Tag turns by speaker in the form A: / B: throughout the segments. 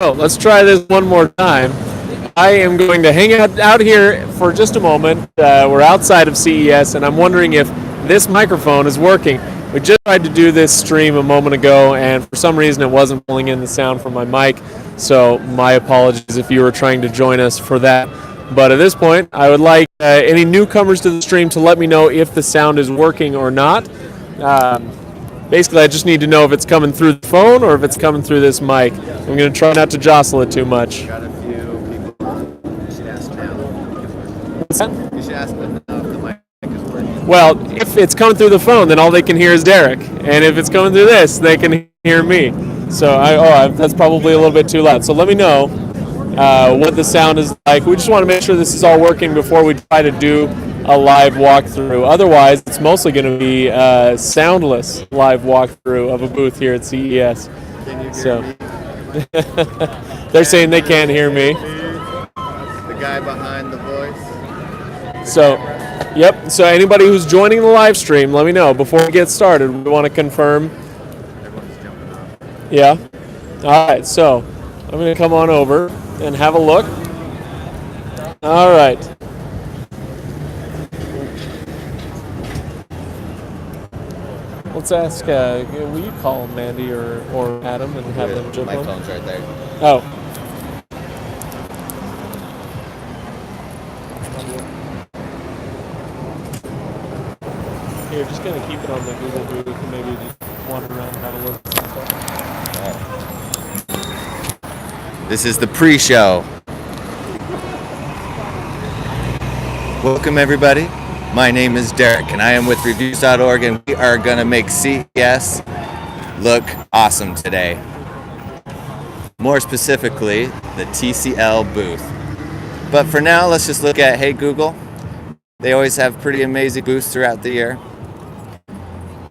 A: So let's try this one more time. I am going to hang out here for just a moment. We're outside of CES, and I'm wondering if this microphone is working. We just tried to do this stream a moment ago, and for some reason it wasn't pulling in the sound from my mic, so my apologies if you were trying to join us for that. But at this point, I would like any newcomers to the stream to let me know if the sound is working or not. Basically, I just need to know if it's coming through the phone or if it's coming through this mic. I'm going to try not to jostle it too much.
B: Got a few people on. You should ask now.
A: What's that?
B: You should ask them now if the mic is working.
A: Well, if it's coming through the phone, then all they can hear is Derek. And if it's coming through this, they can hear me. So that's probably a little bit too loud. So let me know what the sound is like. We just want to make sure this is all working before we try to do a live walkthrough. Otherwise, it's mostly going to be a soundless live walkthrough of a booth here at CES.
B: Can you hear
A: So
B: me?
A: they're saying they can't hear me.
B: The guy behind the voice.
A: So, yep. So anybody who's joining the live stream, let me know before we get started. We want to confirm.
B: Everyone's jumping off.
A: Yeah. All right. So I'm going to come on over and have a look. All right. Let's ask, will you call Mandy or Adam and have them jump
B: My
A: on?
B: phone's right there.
A: Oh. Here, just going to keep it on the Google booth and maybe just wander around and have a look at stuff.
B: This is the pre-show. Welcome everybody. My name is Derek and I am with Reviews.org and we are going to make CES look awesome today. More specifically, the TCL booth. But for now, let's just look at Hey Google. They always have pretty amazing booths throughout the year.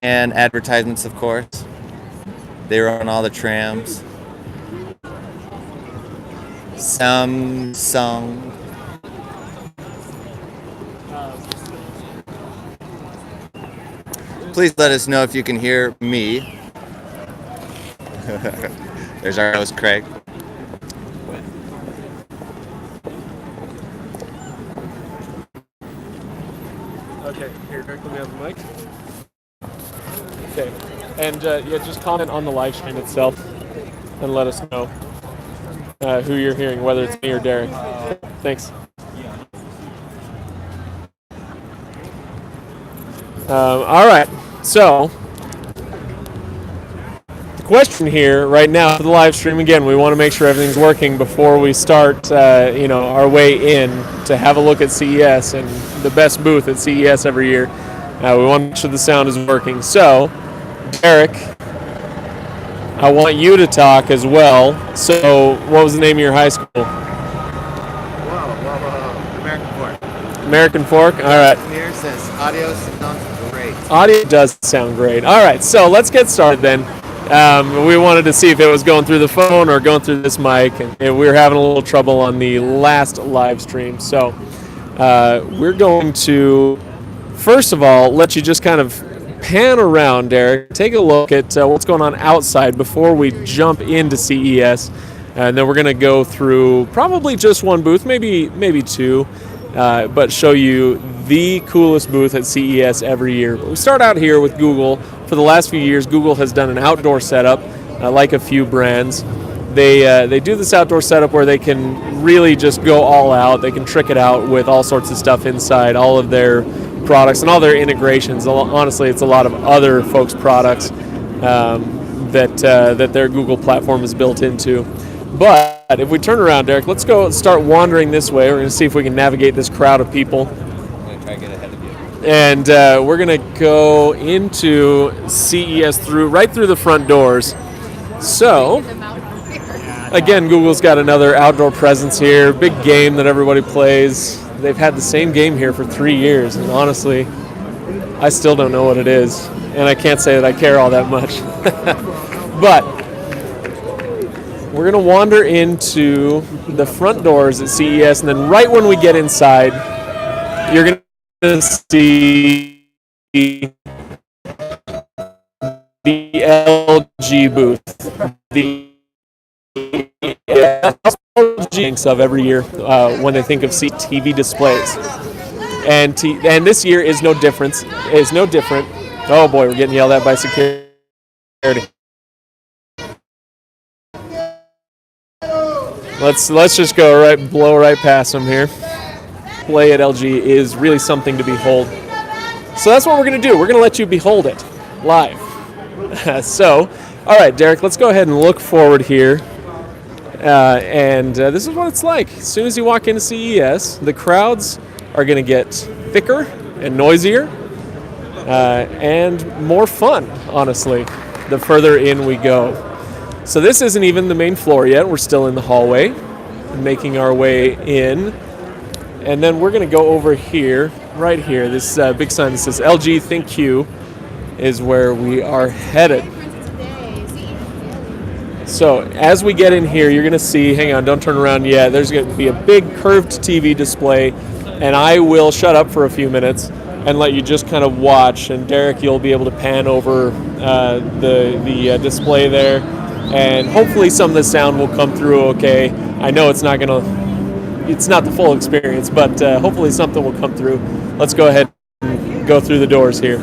B: And advertisements, of course. They run all the trams. Samsung. Please let us know if you can hear me. There's our host, Craig.
A: Okay, here, Derek, let me have the mic. Okay, and yeah, just comment on the live stream itself and let us know who you're hearing, whether it's me or Derek. Thanks. All right, so the question here right now for the live stream, again, we want to make sure everything's working before we start our way in to have a look at CES and the best booth at CES every year. We want to make sure the sound is working. So, Derek, I want you to talk as well. So, what was the name of your high school?
B: Whoa. American Fork.
A: American Fork? All right.
B: Here says audio sounds great.
A: Audio does sound great. All right, so let's get started then. We wanted to see if it was going through the phone or going through this mic, and we were having a little trouble on the last live stream. So we're going to, first of all, let you just kind of pan around, Derek. Take a look at what's going on outside before we jump into CES, and then we're going to go through probably just one booth, maybe two, but show you the coolest booth at CES every year. But we start out here with Google. For the last few years, Google has done an outdoor setup, like a few brands. They do this outdoor setup where they can really just go all out. They can trick it out with all sorts of stuff inside, all of their products and all their integrations. Honestly, it's a lot of other folks' products that their Google platform is built into. But if we turn around, Derek, let's go start wandering this way. We're going to see if we can navigate this crowd of people.
B: I'm going to try to get ahead of you.
A: And we're going to go into CES right through the front doors. So, again, Google's got another outdoor presence here. Big game that everybody plays. They've had the same game here for 3 years. And honestly, I still don't know what it is. And I can't say that I care all that much. But we're going to wander into the front doors at CES. And then right when we get inside, you're going to see the LG booth. The Yeah, LG thinks of every year when they think of TV displays, and this year is no different. Oh boy, we're getting yelled at by security. Let's just blow right past them here. Play at LG is really something to behold. So that's what we're going to do. We're going to let you behold it live. So, all right, Derek, let's go ahead and look forward here. And this is what it's like. As soon as you walk into CES, the crowds are going to get thicker and noisier and more fun, honestly, the further in we go. So this isn't even the main floor yet. We're still in the hallway, making our way in. And then we're going to go over here, right here. This big sign that says LG Think Q is where we are headed. So as we get in here, you're going to see, hang on, don't turn around yet. There's going to be a big curved TV display, and I will shut up for a few minutes and let you just kind of watch. And Derek, you'll be able to pan over the display there. And hopefully some of the sound will come through okay. I know it's not the full experience, but hopefully something will come through. Let's go ahead and go through the doors here.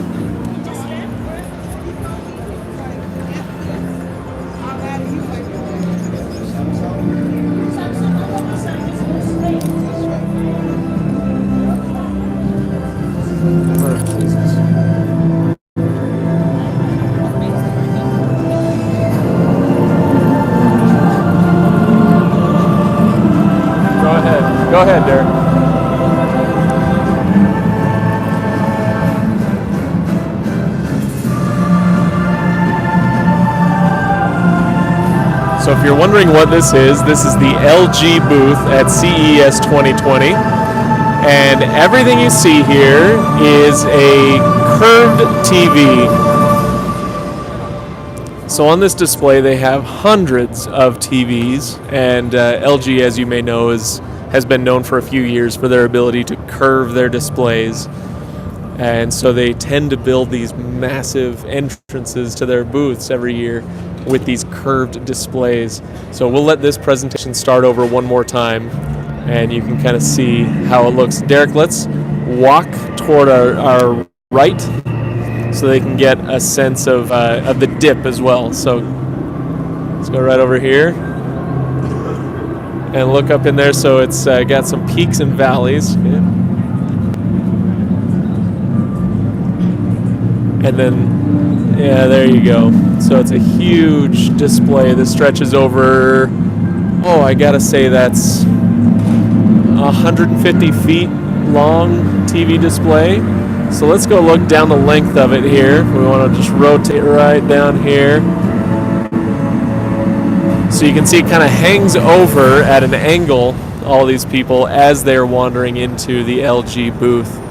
A: Go ahead, Derek. So if you're wondering what this is the LG booth at CES 2020. And everything you see here is a curved TV. So on this display, they have hundreds of TVs, and LG, as you may know, has been known for a few years for their ability to curve their displays. And so they tend to build these massive entrances to their booths every year with these curved displays. So we'll let this presentation start over one more time, and you can kind of see how it looks. Derek, let's walk toward our right so they can get a sense of the dip as well. So let's go right over here and look up in there. So it's got some peaks and valleys. Yeah. And then, yeah, there you go. So it's a huge display. This stretches over, I gotta say that's 150 feet long TV display. So let's go look down the length of it here. We want to just rotate right down here. So you can see it kind of hangs over at an angle, all these people, as they're wandering into the LG booth.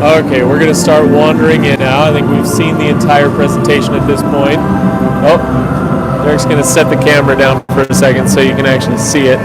A: Okay, we're going to start wandering in now. I think we've seen the entire presentation at this point. Oh, Derek's going to set the camera down for a second so you can actually see it.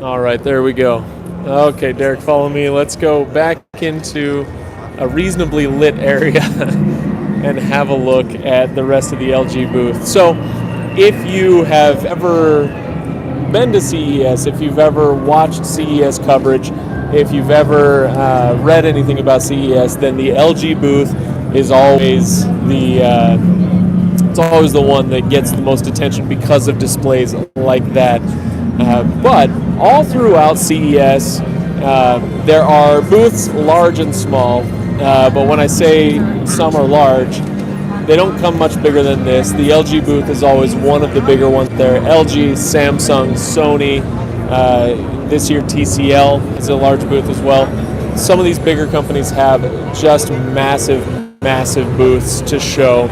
A: All right, there we go. Okay, Derek, follow me. Let's go back into a reasonably lit area and have a look at the rest of the LG booth. So, if you have ever been to CES, if you've ever watched CES coverage, if you've ever read anything about CES, then the LG booth is always the one that gets the most attention because of displays like that. But all throughout CES, there are booths large and small. But when I say some are large, they don't come much bigger than this. The LG booth is always one of the bigger ones there. LG, Samsung, Sony, this year TCL is a large booth as well. Some of these bigger companies have just massive booths to show.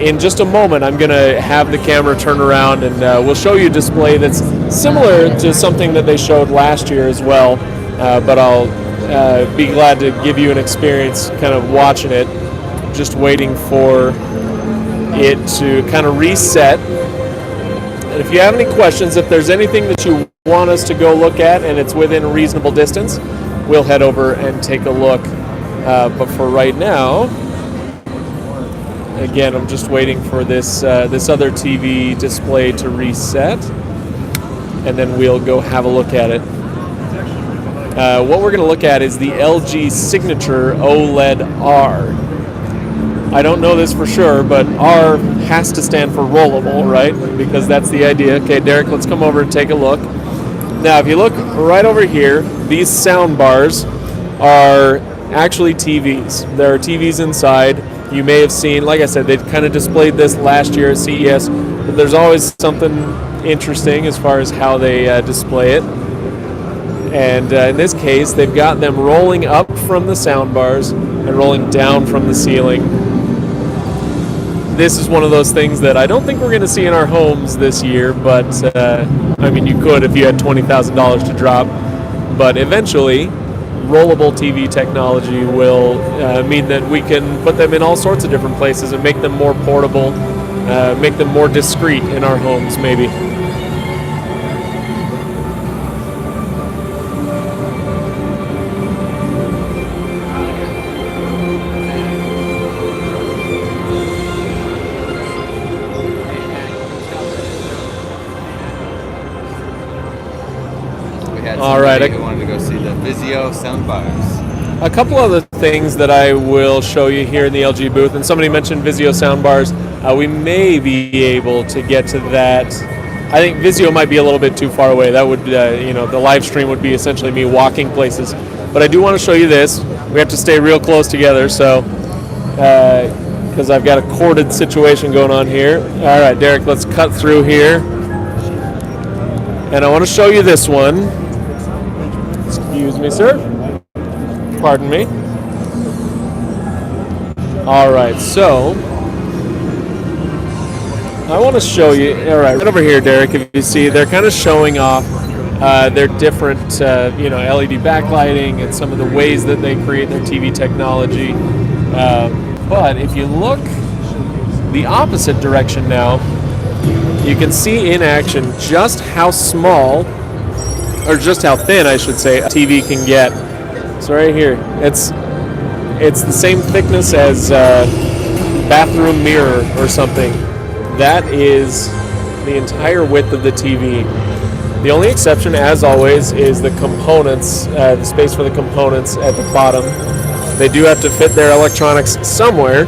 A: In just a moment, I'm going to have the camera turn around and we'll show you a display that's similar to something that they showed last year as well. But I'll be glad to give you an experience kind of watching it. Just waiting for it to kind of reset. And if you have any questions, if there's anything that you want us to go look at and it's within a reasonable distance, we'll head over and take a look. But for right now, again, I'm just waiting for this other TV display to reset, and then we'll go have a look at it. What we're going to look at is the LG Signature OLED R. I don't know this for sure, but R has to stand for rollable, right? Because that's the idea. Okay, Derek, let's come over and take a look. Now, if you look right over here, these sound bars are actually TVs. There are TVs inside. You may have seen, like I said, they kind of displayed this last year at CES, but there's always something interesting as far as how they display it. And in this case, they've got them rolling up from the sound bars and rolling down from the ceiling. This is one of those things that I don't think we're going to see in our homes this year, but I mean, you could if you had $20,000 to drop. But eventually, rollable TV technology will mean that we can put them in all sorts of different places and make them more portable, make them more discreet in our homes, maybe.
B: All right. I wanted to go see the Vizio soundbars.
A: A couple other things that I will show you here in the LG booth, and somebody mentioned Vizio soundbars. We may be able to get to that. I think Vizio might be a little bit too far away. That would, the live stream would be essentially me walking places. But I do want to show you this. We have to stay real close together, so because I've got a corded situation going on here. All right, Derek, let's cut through here. And I want to show you this one. Excuse me, sir. Pardon me. All right, so I want to show you. All right, right over here, Derek. If you see, they're kind of showing off their different, LED backlighting and some of the ways that they create their TV technology. But if you look the opposite direction now, you can see in action just how small, or just how thin, I should say, a TV can get. So right here, it's the same thickness as a bathroom mirror or something. That is the entire width of the TV. The only exception, as always, is the components, the space for the components at the bottom. They do have to fit their electronics somewhere.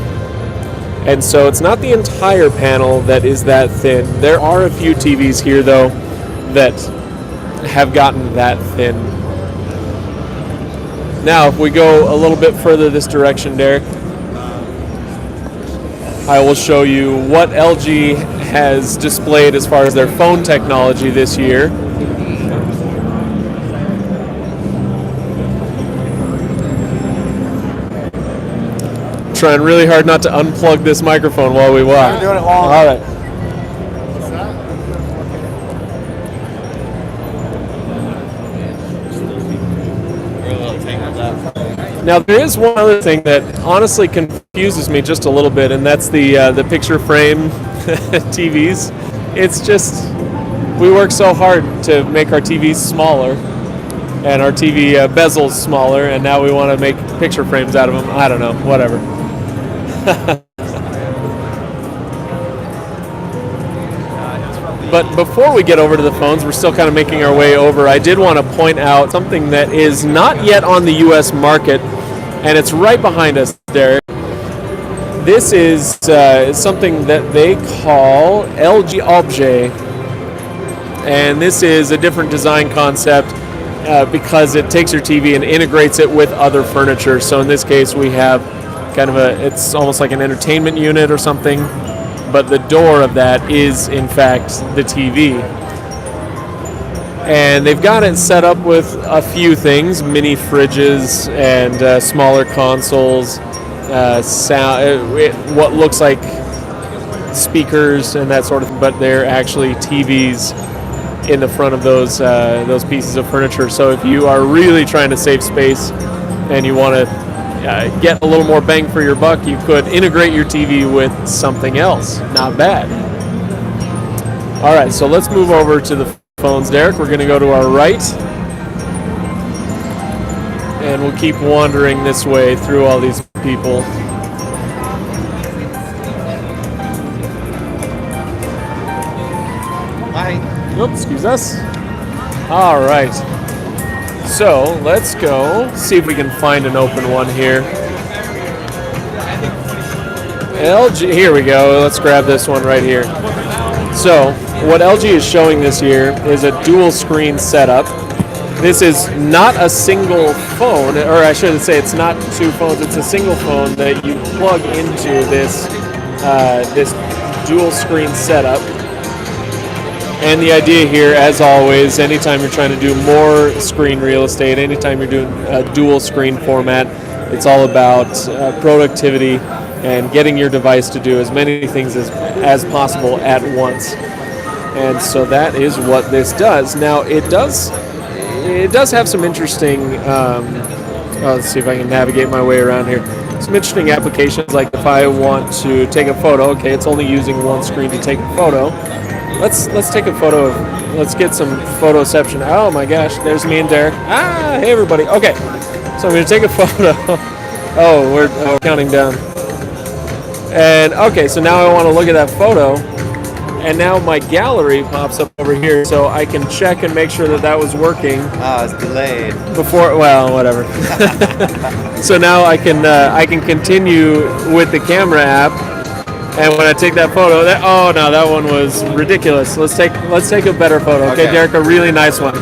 A: And so it's not the entire panel that is that thin. There are a few TVs here, though, that have gotten that thin. Now, if we go a little bit further this direction, Derek, I will show you what LG has displayed as far as their phone technology this year. Trying really hard not to unplug this microphone while we watch.
C: We're doing it long.
A: All right.
C: What's that?
B: We're a little tangled up.
A: Now, there is one other thing that honestly confuses me just a little bit, and that's the picture frame TVs. It's just, we work so hard to make our TVs smaller and our TV bezels smaller, and now we want to make picture frames out of them. I don't know, whatever. But before we get over to the phones, we're still kind of making our way over. I did want to point out something that is not yet on the U.S. market, and it's right behind us, Derek. This is something that they call LG Objet, and this is a different design concept because it takes your TV and integrates it with other furniture. So in this case, we have kind of it's almost like an entertainment unit or something, but the door of that is in fact the TV. And they've got it set up with a few things, mini fridges and smaller consoles, what looks like speakers and that sort of thing, but they're actually TVs in the front of those pieces of furniture. So if you are really trying to save space and you want to get a little more bang for your buck, you could integrate your TV with something else. Not bad. All right, so let's move over to the phones, Derek. We're going to go to our right, and we'll keep wandering this way through all these people.
B: Hi.
A: Oops, excuse us. All right. So let's go see if we can find an open one here. LG, here we go. Let's grab this one right here. So what LG is showing this year is a dual screen setup. This is not a single phone, or I should say it's not two phones, it's a single phone that you plug into this dual screen setup. And the idea here, as always, anytime you're trying to do more screen real estate, anytime you're doing a dual screen format, it's all about productivity and getting your device to do as many things as possible at once. And so that is what this does. Now, it does have some interesting, let's see if I can navigate my way around here. Some interesting applications, like if I want to take a photo, okay, it's only using one screen to take a photo. Let's take a photo let's get some photoception. Oh my gosh, there's me and Derek. Ah, hey everybody. Okay, so I'm going to take a photo. Oh, we're counting down. And okay, so now I want to look at that photo, and now my gallery pops up over here, so I can check and make sure that was working.
B: Oh, it's delayed.
A: Before, well, whatever. So now I can continue with the camera app. And when I take that photo, oh no, that one was ridiculous. Let's take a better photo. Okay, Derek, a really nice one.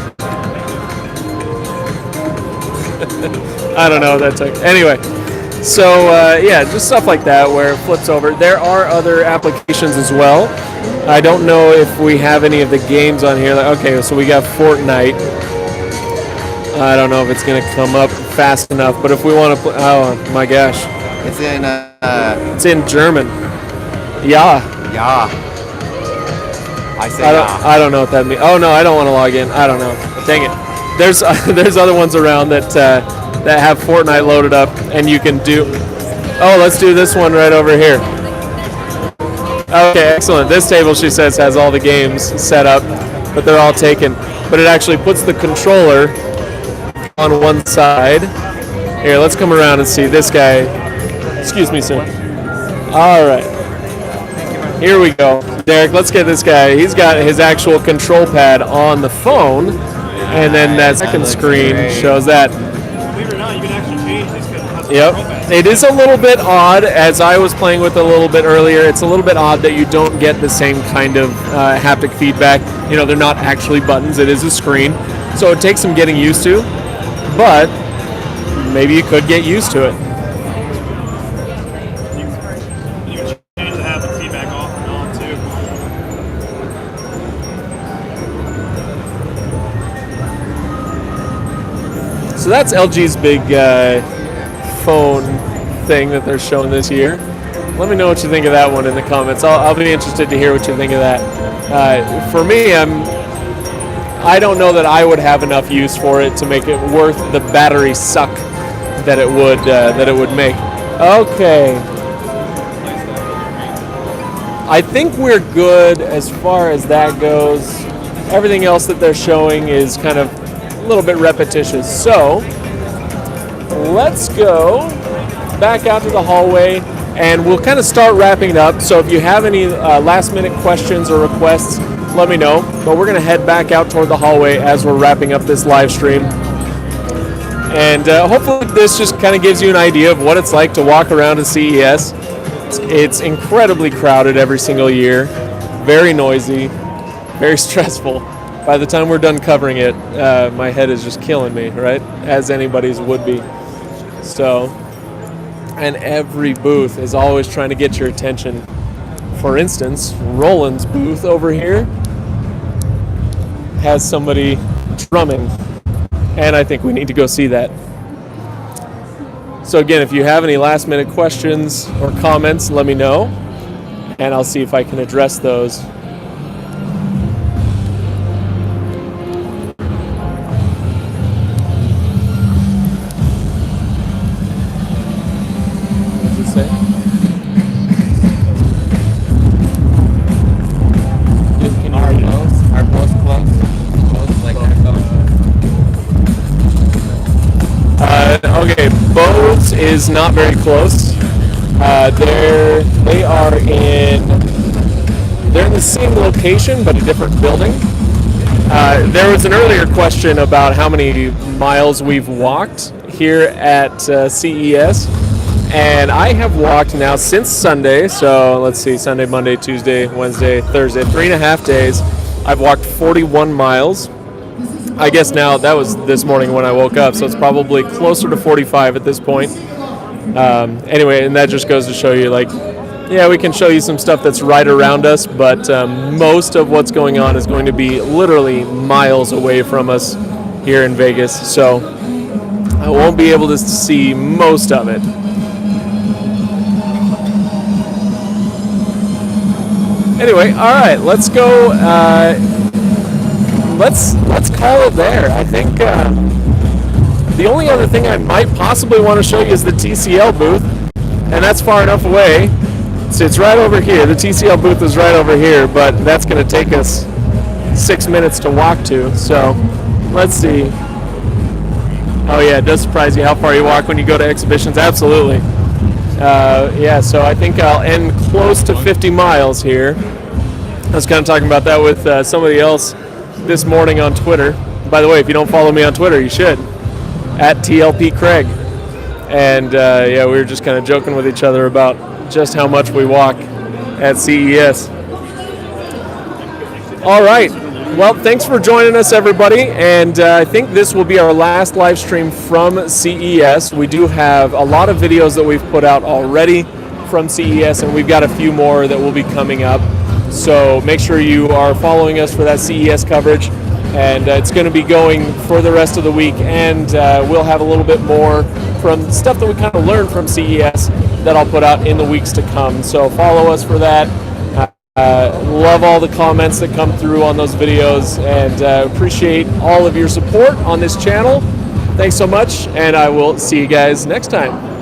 A: I don't know what that took. Anyway, so yeah, just stuff like that where it flips over. There are other applications as well. I don't know if we have any of the games on here. Okay, so we got Fortnite. I don't know if it's going to come up fast enough, but if we want to play, oh my gosh.
B: It's
A: in German. Yeah.
B: Yeah. I say
A: I don't know what that means. Oh no, I don't want to log in. I don't know. Dang it. There's other ones around that have Fortnite loaded up, and you can do. Oh, let's do this one right over here. Okay, excellent. This table, she says, has all the games set up, but they're all taken. But it actually puts the controller on one side. Here, let's come around and see this guy. Excuse me, sir. All right. Here we go. Derek, let's get this guy. He's got his actual control pad on the phone, and then that second screen shows that.
C: Believe it or not, you can actually change this.
A: Yep. It is a little bit odd, as I was playing with it a little bit earlier, it's a little bit odd that you don't get the same kind of haptic feedback. You know, they're not actually buttons, it is a screen. So it takes some getting used to, but maybe you could get used to it. So that's LG's big phone thing that they're showing this year. Let me know what you think of that one in the comments. I'll be interested to hear what you think of that. For me, I don't know that I would have enough use for it to make it worth the battery suck that it would make. Okay. I think we're good as far as that goes. everything else that they're showing is kind of a little bit repetitious. So let's go back out to the hallway, and we'll kind of start wrapping it up. So if you have any last minute questions or requests, let me know. But we're going to head back out toward the hallway as we're wrapping up this live stream. And hopefully this just kind of gives you an idea of what it's like to walk around at CES. It's incredibly crowded every single year, very noisy, very stressful. By the time we're done covering it, my head is just killing me, right? As anybody's would be. So, and every booth is always trying to get your attention. For instance, Roland's booth over here has somebody drumming, and I think we need to go see that. So again, if you have any last minute questions or comments, let me know, and I'll see if I can address those. What does it say?
B: Our most close, like
A: okay, Bose is not very close. They're in the same location but a different building. There was an earlier question about how many miles we've walked here at CES, and I have walked now since Sunday. So let's see, Sunday, Monday, Tuesday, Wednesday, Thursday, 3.5 days. I've walked 41 miles. I guess now that was this morning when I woke up, so it's probably closer to 45 at this point. Anyway, and that just goes to show you, like, yeah, we can show you some stuff that's right around us, but most of what's going on is going to be literally miles away from us here in Vegas, so I won't be able to see most of it. Anyway, all right, let's go. Let's call it there. I think the only other thing I might possibly want to show you is the TCL booth, and that's far enough away. So it's right over here. The TCL booth is right over here, but that's going to take us 6 minutes to walk to. So let's see. Oh yeah, it does surprise you how far you walk when you go to exhibitions. Absolutely. Yeah, so I think I'll end close to 50 miles here. I was kind of talking about that with somebody else this morning on Twitter. By the way, if you don't follow me on Twitter, you should. At TLP Craig. And yeah, we were just kind of joking with each other about just how much we walk at CES. All right. Well, thanks for joining us, everybody. And I think this will be our last live stream from CES. We do have a lot of videos that we've put out already from CES, and we've got a few more that will be coming up. So make sure you are following us for that CES coverage. And it's going to be going for the rest of the week. And we'll have a little bit more from stuff that we kind of learned from CES that I'll put out in the weeks to come. So follow us for that. Love all the comments that come through on those videos, and appreciate all of your support on this channel. Thanks so much, and I will see you guys next time.